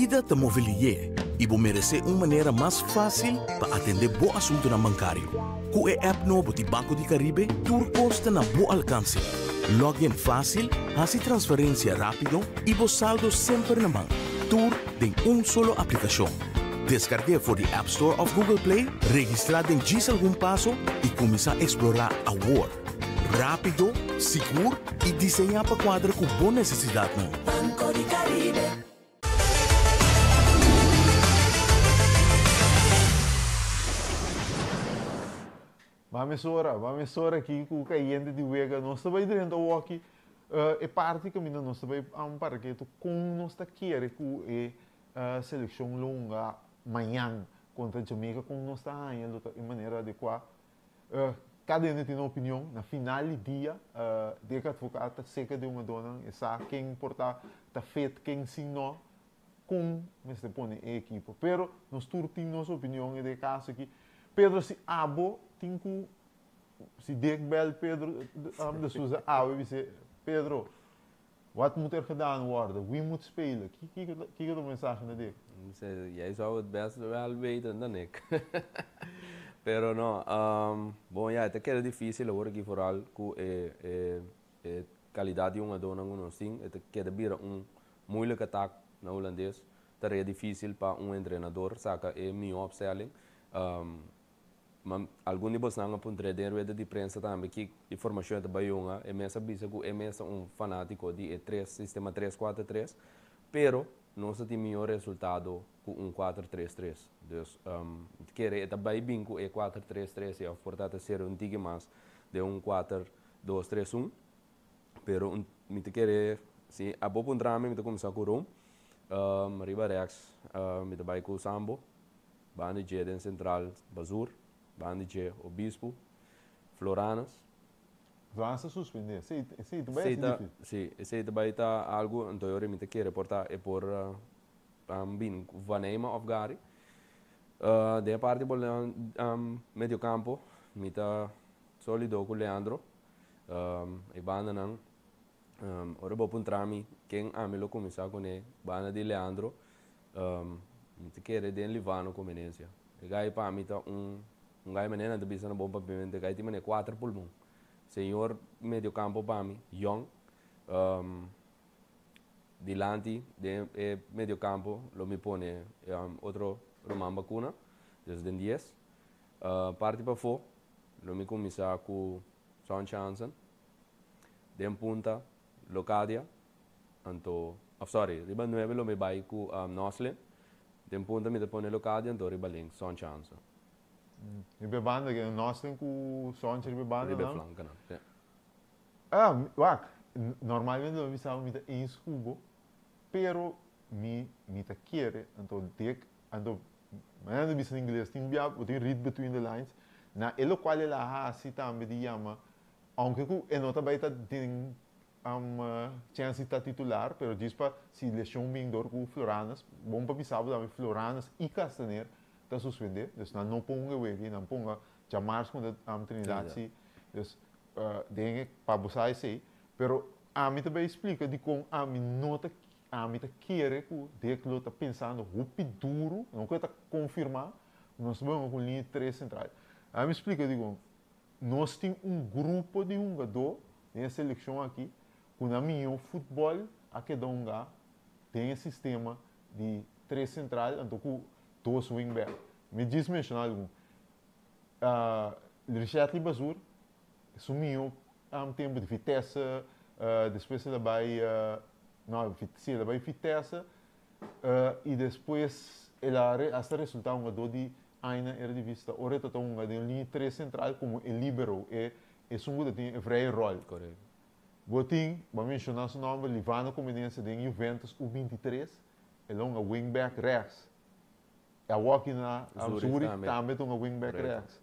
vida te movilie e vou merecer uma maneira mais fácil para atender bom assunto na bancário. Com a app novo de Banco de Caribe, tudo custa na bom alcance. Login fácil, fazer transferência rápido e vos saldo sempre na mão. Tudo em solo aplicação. Descargue for the App Store of Google Play, registrar em diz algum passo e começar a explorar a world. Rápido, seguro e desenhar para quadra com boa necessidade. Banco de Caribe. Vamos ora aqui com o caiente de Vega. Nós também dentro do aqui é parte que nós também para que com nós está querer com a seleção longa amanhã contra a Jamaica com nós está indo de maneira adequada. Cada um tem uma opinião. Na final do dia, de que advogado seca de uma dona, e sabe quem importa, está feito, quem ensinou, com mas põe a equipe. Pero nós todos temos nossa opinião e de caso aqui. Pedro se abo tem que se bel Pedro de Souza we dizer Pedro wat moet gedaan worden? Wie moet spelen? Kijk de mensagem dele. Jij zou het best wel weten dan ik. Pero no, bom, ja, het is difícil hoor aqui vooral com a qualidade de uma dona não sim, het is bira moeilijke taak na holandês. Het is difícil para treinador, saca é minha opstelling. Alguns de vocês não podem ter de prensa também que informação é bem jonga. É mesmo bisa que é mesmo fanático de sistema 3-4-3, pero não se tem melhor resultado com 4-3-3. Então, querer é bem bem com 4-3-3 e portanto ser tique mais de 4-2-3-1, pero me te querer se a bom drama me te começar com Rom, Riba Rex, me te vai com Sambo, bande de central Bazur. Bandije Obispo, Floranas. Floranas suspender. Sim, também é difícil. Sim, esse também está algo, então eu me quero reportar é por bin Vanema of Gary. De parte por medio campo, me está solido com Leandro. E banda não, ora vou puntrami quem amelo começar com ele, banda de Leandro. Me quero de Livano conveniência. E aí para mim tá gai menena de bisa na bom papimento gai timane 4 pulmão senhor medio campo para mim young dilante de medio campo lo me pone outro Roman Bacuna desde 10 parte para fora lo me começa com Sean Johnson de punta Locadia anto riba 9 lo me vai com Noslin de punta me pone Locadia anto riba link Sean Johnson. Ribe banda que nós temos com som de ribe banda ribe não. Flanca não. Normalmente eu me sabe muito em escubo, pero me tá querer então mas não em inglês tem bia o tem read between the lines na elo qual ela ha se também de chama aunque que é nota baita tem chance de titular, pero diz para se lesão bem dor com Floranas, bom para me sabe também Floranas e Castaner está suspender, dus não ponga o ele, não ponga já mais quando a Trinidad se, dus dengue para buscar isso, pero a mim também explica de como a mim nota a mim tá querer que de que está pensando rupi duro, não quer tá confirmar, nós vamos com linha 3 central. A mim explica de como nós temos grupo de jogador nessa seleção aqui, com a minha futebol aqui da Unga tem esse sistema de 3 central, então com dois wingback. Me diz mencionar algum. Richard Bazur sumiu tempo de Vitesse, depois ele vai Vitesse e depois ele hasta resultar um do de Aina Eredivisie. Ora está de linha 3 central como ele liberou e um tem vrije rol. Correto. Botin, vamos mencionar seu nome, Livano Conveniência de Juventus U23, ele é um wingback rechts. A walk na Zurich também tem um wingback rechts.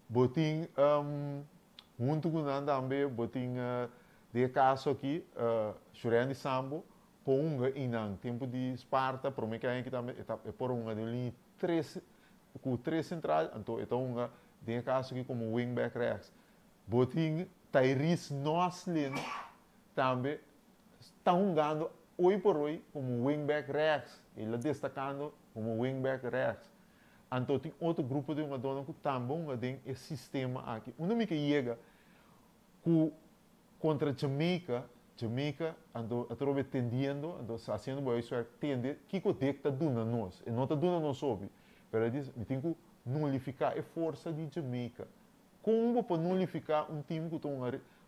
Botin, junto com o também, botin de caso aqui, Churene Sambo, por em tempo de Esparta, por mim que aí também é por de linha 3 com 3 central, então de caso aqui como wingback rechts. Botin Tyrese Noslin também está jogando hoy por hoy como wingback rechts. Ele destacando como wingback rechts. Então tem outro grupo de uma dona que também tem esse sistema aqui. Uma me que chega contra Jamaica ando atrobe tendendo, ando fazendo boa isso tende que o deck tá dando nós, e não tá dando nós sobe. Pero diz, me tem que nulificar a força de Jamaica. Como para nulificar um time que tem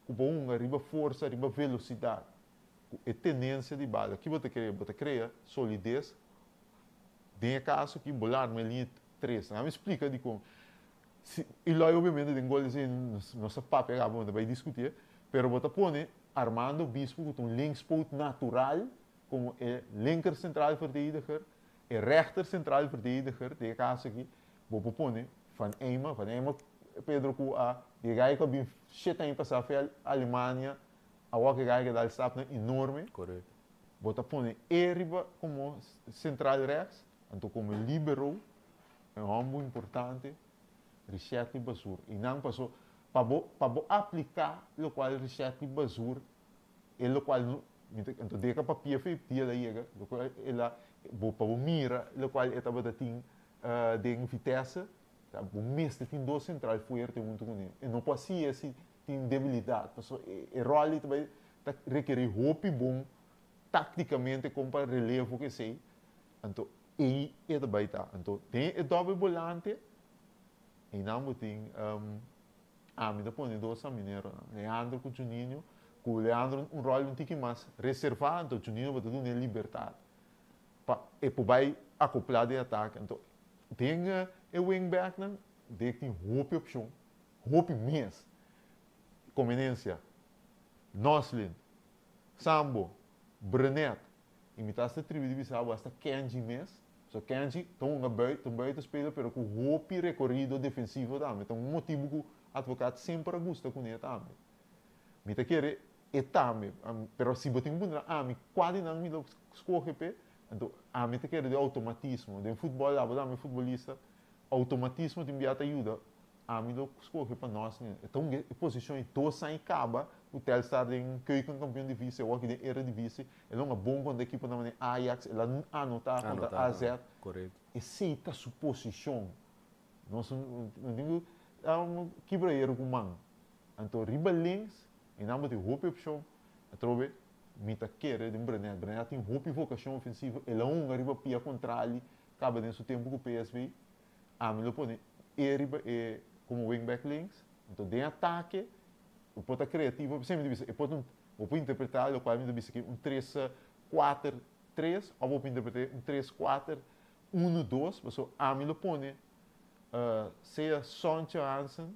uma riba força, riba velocidade, é tendência de bala. Que você cria solidez. Tem caso que bolar uma linha 3. Me explica de como. E lá obviamente tem goles em nossa papo, vai discutir, pero você põe Armando Bispo com um linkspoot natural, como é linker central verdediger, é rechter central verdediger, de caso aqui, você põe van Eima Pedro Cua, de gai que bem shit em passar para a Alemanha, a outra gai que dá o stap enorme. Correto. Você põe Eriba como central rechts, então como libero, é muito importante, reset e basura. E não passou para aplicar o qual reset e basura, e o qual então deca papel foi dia da chega, o qual ela para mira, o qual estava da tem de vitesse, tá? O mestre tem dois central forte muito com ele. E não pode ser esse tem debilidade, passou o rol também requer hope bom taticamente como para relevo que sei. Então e também tá. Então tem o double volante. E não tem me depois dois mineiro, Leandro com Juninho, com Leandro um rol um pouquinho mais reservado, então Juninho vai ter uma liberdade. E por vai acoplar de ataque. Então tem o wingback não, tem hope opção, hope mês, conveniência, Noslin, Sambo, Brenet, imitaste a tribo de Bissau basta Kenji mês. So Kenji tem um buiten speler, pero com hope recorrido defensivo também. Então um motivo que o advogado sempre gosta com ele também. Me te quer e também, pero se botem bunda, me quase não me escolhe pe. Então me te quer de automatismo, de futebol lá, botar futebolista, automatismo te envia ajuda. Me lo escolhe para nós, né? Então a posição é toda sem caba. O Telstar em keukenkampioen divisie, ou aqui de Eredivisie, ele é uma boa quando a equipe na Ajax, ela anotar contra a AZ. Correto. E se está sua posição, nós não temos um quebreiro com mão. Então, riba links, e não tem roupa opção, a trobe, mita querer de Brenet. Brenet tem roupa e vocação ofensiva, ele é um riba pia contrário, acaba dentro do tempo com o PSV, me lo põe, riba como wingback links, então tem ataque, o pode criativo, sempre diz, eu posso interpretar o qual me diz aqui um 3-4-3, ou vou interpretar um 3-4-1-2, mas a mim lo põe, seja Sonja Hansen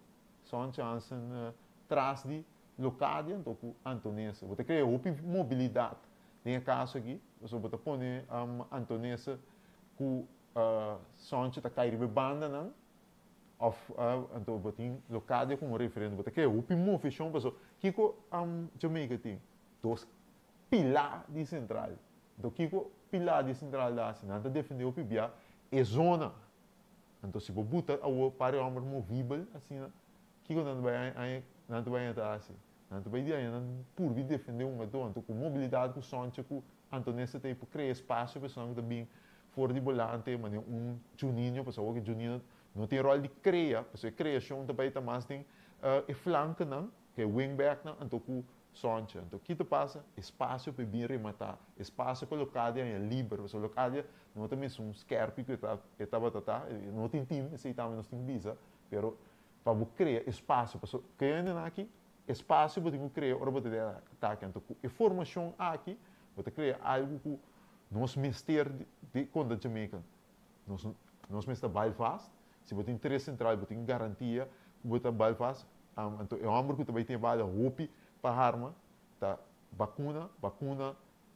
traz de Locadia, então com Antonessa, vou criar uma mobilidade, tem caso aqui, você pode pôr Antonessa com Sonja tá cair banda não, então botin Locadia como referente, botar que o primo fechou passou Kiko Jamaica tem dois pilares de central, então Kiko pilar de central lá assim, nada defender o pibia é zona, então se você botar o para o movível assim, Kiko não vai entrar assim, não vai dizer não por vir defender uma dor, então com mobilidade com Sonja com Antonessa tem para criar espaço para pessoa que também fora de volante, mas Juninho, pessoal que Juninho não tem rol de criar, porque a criação também mais tem flanco, não, que é wingback, não, então com Sonja. Então, o que te passa? Espaço para vir rematar, espaço para Locadia é livre, porque Locadia não tem um scarpe que estava não tem time, esse também não tem visa, mas para criar espaço, porque criando aqui, espaço para criar, ora para ataque. Então, a formação aqui, para criar algo que nós mestre de conta Jamaica, nós mestre Belfast. Se você tem três centrais, você tem garantia, você tem Belfast. Então, é um homem que também tem bala, roupa para arma, tá? Vacuna,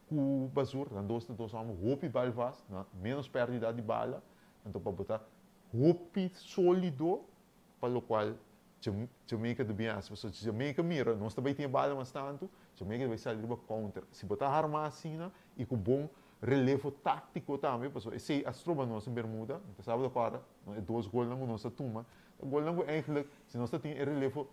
com basura, então dois homens, roupa e Belfast, menos perda de bala. Então, para botar roupa sólido, para o qual Jamaica devia ser. Se Jamaica mira, nós também tem bala, mas tanto, Jamaica vai sair para contra. Se botar arma assim, e com bom relevo tático também, pessoal. Se as tropas nós em Bermuda, então sabe agora, dois gols não nossa turma. O gol não é se nós tem relevo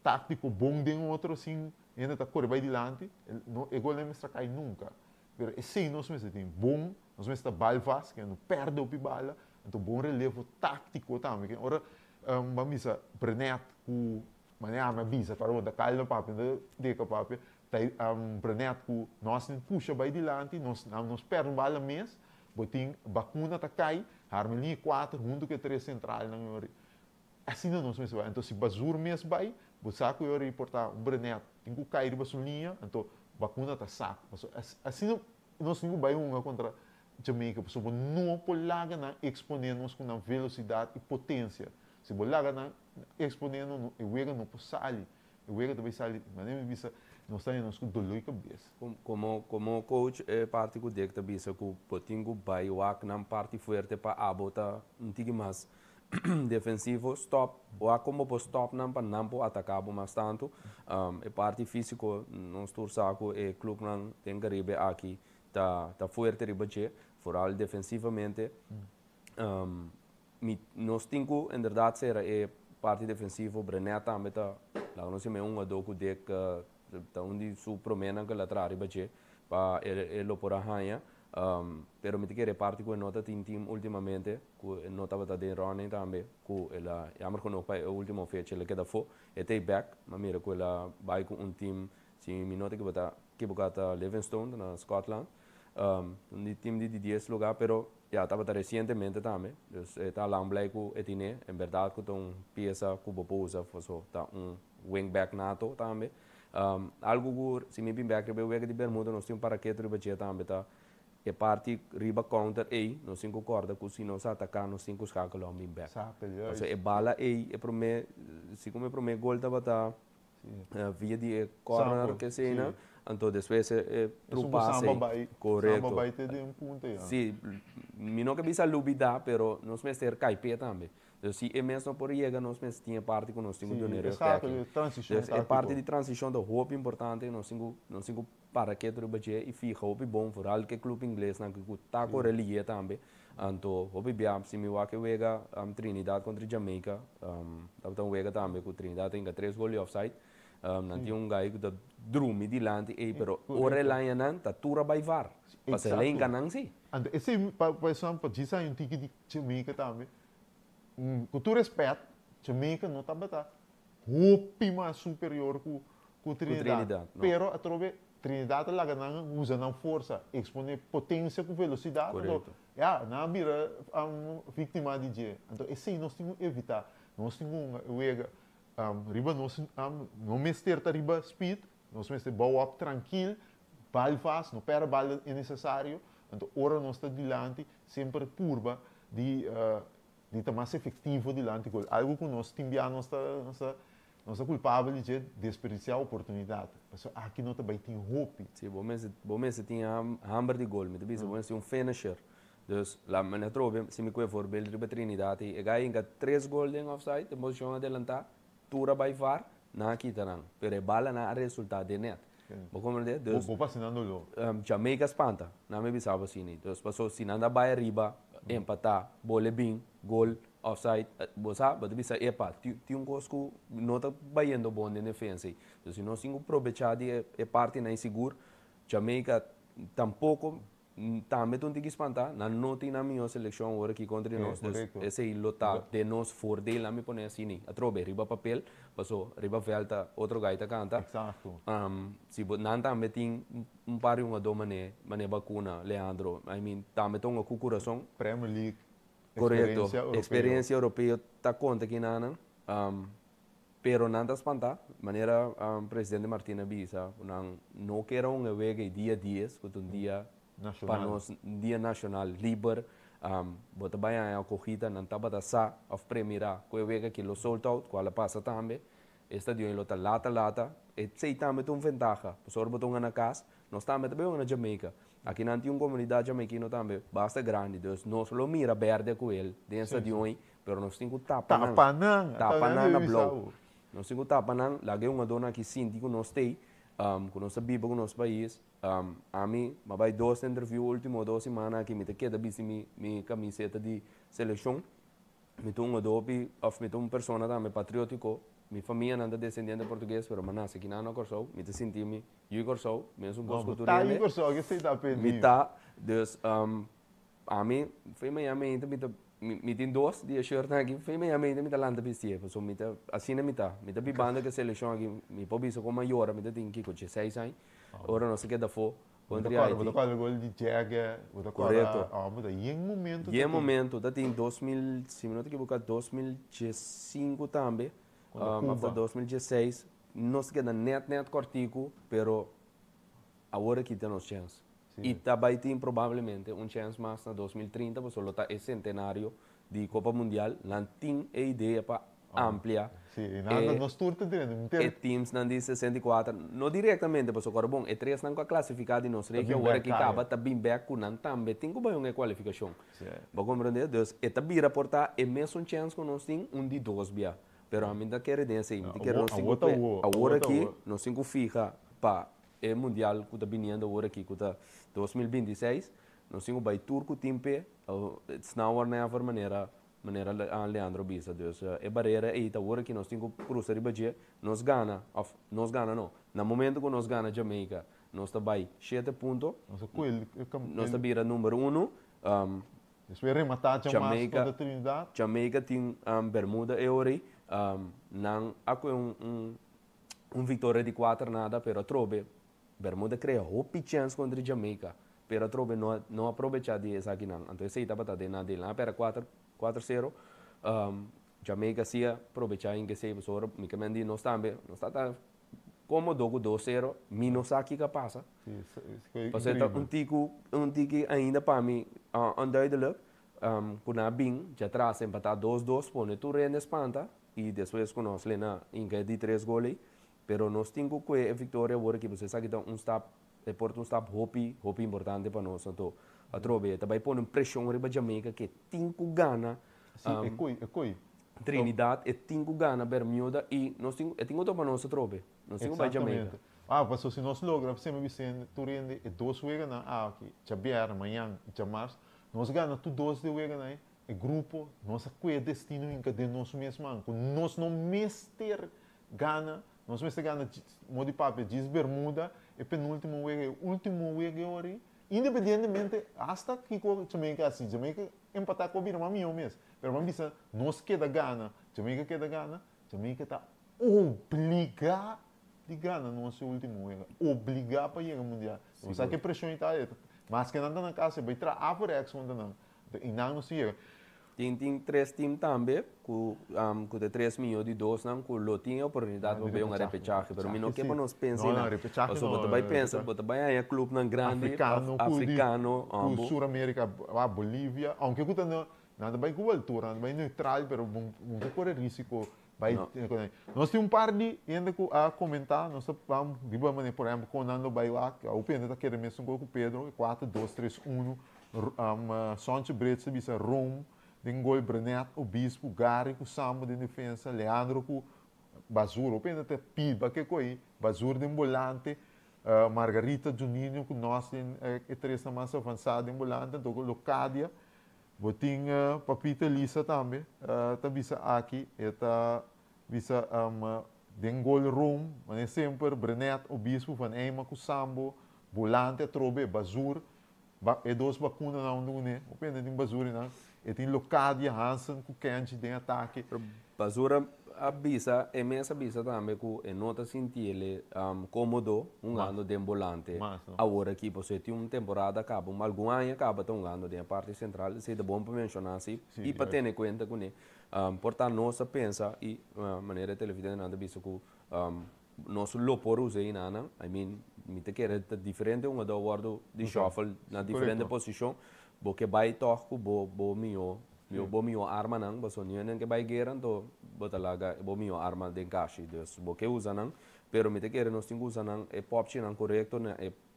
tático bom de outro assim, ainda está correndo vai adiante, o gol não me cai nunca. Pero esse nós mesmo tem bom, nós mesmo bal fast, que não perde o bala, então bom relevo tático também. Que ora vamos dizer, Brenet com maneira a visa para o da calma papi, de que papi, tai Brenet com nós não puxa vai adiante, nós perde bala mês, botin vacuna tá cai, harmonia 4, mundo que 3 central na hora. Assim não nós mesmo, então se basur mês vai, você sabe que eu reportar Brenet, tem que cair de basulinha, então vacuna tá saco. Assim nós não vai contra Jamaica, porque não pode na exponer-nos com a velocidade e potência. Se você lá exponer-nos, eu vou não sair, eu vou também sair, mas nem visa nós estamos com dolor de cabeça. Como coach é parte que deve também ser que o potinho vai o ac na parte forte para abota um tique mais defensivo stop ou como por stop não para não por atacar mais tanto é parte físico nós torçaco é clube não tem que ribe aqui tá forte ribe che foral defensivamente nós temos em verdade ser é parte defensivo Breneta também tá lá não sei me doco de que tá onde su promena que lá atrás ribe che para ele por a hanha pero me tiene parte que nota team ultimamente que nota bata de running também que ela jammer con op a última fecha le queda fo e take back ma mira que ela vai com team se me nota que bota Livingstone na Scotland um team de 10 lugar pero ya estaba recientemente também está lá que etine en verdad que ton pieza que boposa foso tá wingback nato também algo que se me bem back rebe de Bermuda nós temos para que rebe também tá e parte riba counter aí nós cinco corda que se nós atacar nós cinco escala bem back então é bala aí é para mim se como para mim gol tava tá via de corner que se não então depois é trupasse correto samba vai ter de ponto aí sim me não que bisa lubida pero nós mesmo caipia também então se é mesmo por chegar nós mesmo tinha parte que nós temos dinheiro é parte de transição do hope importante nós cinco para que tu baje e fica hope bom for al que clube inglês na que tá com relia também então hope bem se me vai que wega Trinidad contra Jamaica então wega também com Trinidad tem 3 gols offside nanti gai que drumi di lanti pero ore layanan ta tura by var pas lain kanang si and esse por exemplo diz aí tique de Jamaica também com tu respeito Jamaica não tá bata hope mais superior com Trinidad pero a trove Trinidad lá ganhando usando força expõe potência com velocidade então na mira vítima de dia então esse nós temos que evitar nós temos wega riba nós não mester ta riba speed nós mester bow up tranquilo bal fast não perde bal é necessário então ora nós está dilante sempre curva de tá mais efetivo dilante gol algo que nós timbianos nós é culpável de desperdiciar a oportunidade. Porque aqui não também tem hope. Sim, bom mês tinha hammer de gol, mas também bom mês um finisher. Então, lá me trouxe se me coe for bel de Trinidad e gai inga 3 gols em offside, de posição adelantar, tura by var, na aqui tanang. Pero bala na resultado de net. Vou compreender? Vou passinando lo. Jamaica espanta, na me bisava assim. Então, passou se nada vai arriba, empatar, bole bem, gol offside, bosa, mas bisa epa, ti um cosco não tá baiando bom de defesa. Então se nós temos aproveitar de parte na inseguro, Jamaica tampouco também tem que espantar, não tem na minha seleção agora aqui contra nós. Esse lota de nós for de lá me põe assim, a trobe riba papel, passou riba velta, outro gaita canta. Exato. Se não também tem par uma domane, mane vacuna, Leandro, I mean, também tem uma coração. Premier League. Correto, experiência europeia está conta aqui na pero nada espanta, maneira presidente Martina Bisa, não quer wega dia a dia, que dia para nós dia nacional livre, bota bem a corrida, não tá bata sa of primeira, que wega que lo sold out, qual passa também, estadio em lota lata, e sei também tem ventaja, por botar na casa, nós também na Jamaica. Aqui não tem uma comunidade jamaicana também, basta grande, então nós só mira verde com ele, dentro de hoje, mas nós temos que tapar na blow. Nós temos que tapar na, lá é uma dona que sente que nós tem, que nós vive com nosso país, a mim, mas vai 2 interviews, último 2 semanas, que me queda bem minha camiseta de seleção, me tenho uma dope, of me tenho uma pessoa também patriótico, minha família não é descendente português, mas nasce aqui na Corsou, me senti-me, eu Corsou, mesmo um gosto cultural. Tá aí Corsou, que você tá pedindo. Me tá, dus, a mim, foi minha mãe, me tem 2 dias shirt aqui, foi minha mãe, me tá lá na vestir, so me tá, assim me tá bibanda que seleção aqui, me pode ser como maior, me tá tem que com 6 anos, ora não sei que da fo, contra Haiti. Você tá gol de Jagger, você correto. Mas aí em momento. E em momento, tá tem 2000, se não te equivocar, 2015 também, até 2016, nós queda net cortico, pero agora que temos chance. E também tem provavelmente chance mais na 2030, porque só está o centenário de Copa Mundial, não tem a ideia para ampliar. Sim, nada, nós turta dentro. E teams não de 64, não diretamente, porque agora bom, e 3 não classificado e nós região agora que acaba, está bem back com não também, tem que uma qualificação. Vou compreender, Deus, e está bem reportar, é mesmo chance que nós temos de 2 bia. Pero a mim da quer dizer assim, que nós temos agora aqui, nós temos fica para o mundial que está vindo agora aqui, que está 2026, nós temos vai turco timpe, snauer na maneira Leandro Bisa, dus é barreira aí tá agora que nós temos cruzar ribadia, nós gana não, no momento que nós gana Jamaica, nós tá vai 7 pontos, nós tá vira número 1, espero rematar Jamaica, Jamaica tem Bermuda e Ori, não há vitória de 4 nada, pero trobe Bermuda crea hope chance contra Jamaica, pero trobe não aproveitar de essa aqui não, então esse estava tá de nada lá para 4-0, Jamaica se aproveitar em que se pessoa, me comendo nós também, nós tá como dogo 2-0, menos aqui que passa. Porque um tico ainda para mim unduidelijk, quando a bem já traz empatar 2-2, põe tu rende espanta e depois com nós lena em que de 3 goles. Pero nós temos que a vitória agora que você sabe que um stop, deporto stop hopi importante para nós, então a trobe também põe pressão riba Jamaica que tem que ganhar. Trinidad e tem que ganhar Bermuda e nós temos para nós a trobe, nós temos para Jamaica. Mas se nós logramos sempre Vicente, tu rende e 2 vezes na aqui, já amanhã, já março, nós ganhamos tu 2 de vezes na e grupo, nós é destino em que de nós mesmo, nós não mester gana. Nós vamos chegar na modo de papel, diz Bermuda, e penúltimo week ori, independentemente, hasta que Jamaica assim, Jamaica empatar com a Birma mesmo. Pero vamos dizer, nós queda gana, Jamaica está obrigado de ganhar no nosso último week, obrigado para ir ao Mundial. Não sabe que pressão está aí, mas que não está na casa, vai trazer a reação não, e não se chega. Tem 3 times também, com 3 milhões de dólares, que não tem a oportunidade de ver uma repechaje, mas não quer para nós pensar. Não, repechaje não. Você vai pensar, você vai a clube grande, africano, com Sul-América, a Bolívia, aunque nada vai com altura, nada vai neutral, mas não corre risco. Nós temos par de ainda a comentar, nós vamos, por exemplo, com o Nando Bailac, o Pedro está querendo mesmo com o Pedro, 4-2-3-1, Sonche Bretse, bisa Rome, tem gol Brenet, o Bispo, Gary, o Sambo de defesa, Leandro com Basura, o Pedro até Piba, que coi, Basura de volante, Margarita Juninho, que nós temos 3 mais avançado de volante, então Locadia, botin Papita Lisa também, tá bisa aqui, eta bisa den gol Rome, mas sempre Brenet, o Bispo, Van Eima com Sambo, volante, Trobe, Basura, e 2 vacunas não né, o Pedro tem Basura não. E tem Locadia, Hansen, com Kenji, tem ataque. Basura, a bisa, imensa bisa também, que nota sentir ele cômodo, ano de volante. Agora aqui, você tem uma temporada, acaba, algum ano acaba, um ano de parte central, se é bom para mencionar assim, e para ter em conta com ele. Portanto, nós pensa, e maneira televidente, nada bisa que nós lopor usei, I mean, me te quer diferente, do acordo de shuffle, na diferente posição, porque vai tocar bo mio arma não, bo sonho que vai guerra então bo talaga bo mio arma de encaixe, dus bo que usa não, pero me te quer nós temos usa não é pop não correto né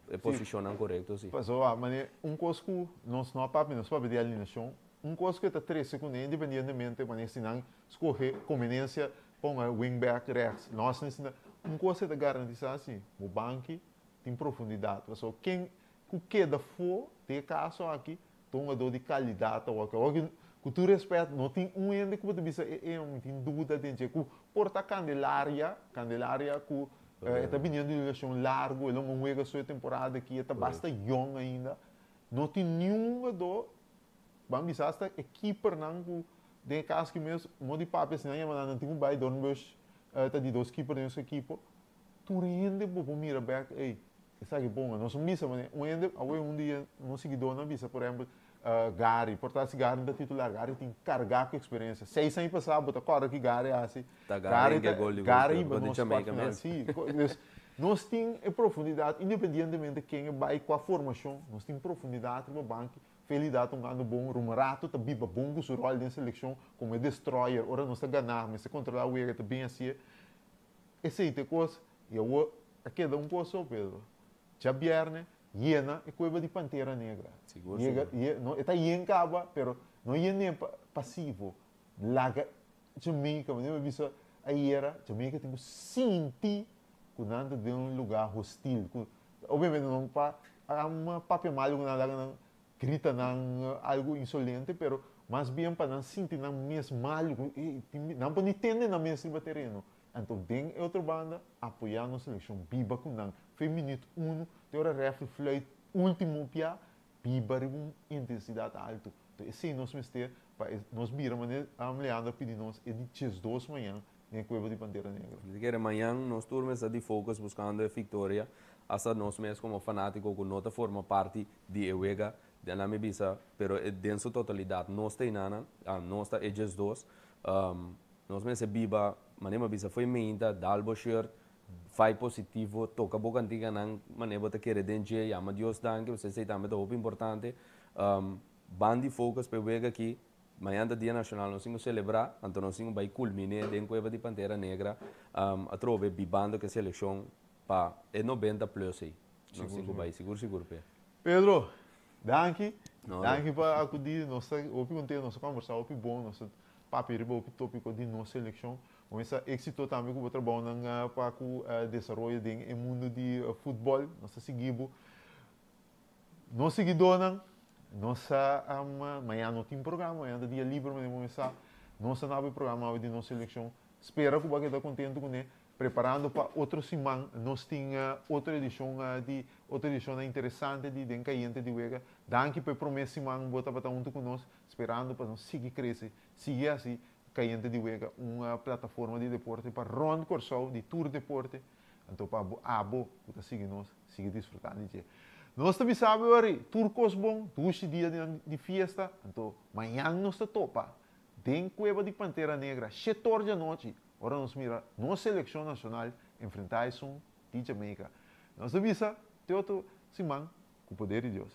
é posição não correto sim. Mas mas coisa que nós não papo de alineação, coisa que está 3 segundos independentemente, mas se não escolher conveniência põe wingback rex, nós não coisa que garantir assim, o banco tem profundidade, pessoal quem que queda for de caso aqui, um jogador de qualidade, o com tu respeito, não tem ainda que você bisa não tem dúvida de que porta Candelária com está vindo de relação largo, ele não é sua temporada aqui, está basta young ainda, não tem nenhuma do vamos dizer hasta equipe não de caso que mesmo modi papel se não tem um bairro Dornbush está de dois keeper nessa equipe, tu rende por mira back, ei, sabe que bom, nós somos missa, mas um dia não seguidor na visa, por exemplo Gary, portanto, Gary da titular, Gary tem carregar com experiência. 6 anos passado, botar agora que Gary é assim. Gary, nós temos profundidade, independentemente de quem vai com a formação, nós temos profundidade no banco. Felicidade, um ano bom, Rumarato, tá biba bom, o seu rol na seleção, como é destroyer, ora nós está ganhando, mas se controlar o erro, tá bem assim. Essa é a coisa, e eu aqui dá um coisa, Pedro. Já viernes, Iena é coisa de Pantera Negra. Seguro. Está em caba, pero não é nem passivo. Laga, Jamaica, mas eu vi isso aí era, Jamaica tem que sentir quando anda de um lugar hostil. Obviamente não há uma papel mal quando anda grita algo insolente, pero mais bem para não sentir não mesmo mal, não pode entender na mesmo terreno. Então, tem outra banda apoiando a seleção Biba com não. Foi minuto 1, tem hora refle fleit, último pia, Biba com intensidade alta. Então, esse nós mestre, nós viramos a Leandro pedindo nós é de 2 da manhã na Cueva de Pantera Negra. Que amanhã nós turmas de focus buscando a vitória, hasta nós mesmos como fanáticos que não forma parte de Ewega, de la Mebisa, pero em sua totalidade nós tem nada, nós está é just 2. Nós mesmos Biba, manema bisa foi minta, dalbo shirt, fai positivo, toca boca antiga nang maneba te querer denje, ama Dios danke, você sei também do importante. Bandi focus pe wega aqui, amanhã da dia nacional nós vamos celebrar, então nós vamos vai culmine den cueva de Pantera Negra, a trove bibando que seleção pa é 90 plus aí. Nós vamos vai seguro pe. Pedro, danke para acudir, nós opi contente, nós conversar opi bom, nós papel opi tópico de nossa seleção. Mas êxito também que o trabalho para o desenvolvimento do mundo de futebol, nós seguimos. Nós seguidores, nós amanhã não tem programa, amanhã é dia livre, mas começar. Nós não temos programa de nossa seleção. Espero que você esteja contente com ele. Preparando para outra semana, nós temos outra edição interessante de Dencaiente de Vega. Danke pela promessa semana, bota para junto conosco, esperando para nós seguir crescer, seguir assim. Caiente de Vega, uma plataforma de deporte para Ron Corsol, de Tour Deporte. Então, para abo, você siga desfrutando de nós também sabemos, Turcos bom, 2 dias de festa. Então, amanhã nós topa. Tem Cueva de Pantera Negra, 7 horas da noite. Agora nós mira, nossa seleção nacional enfrentar de Jamaica. Nós avisa, tem outra semana, com o poder de Deus.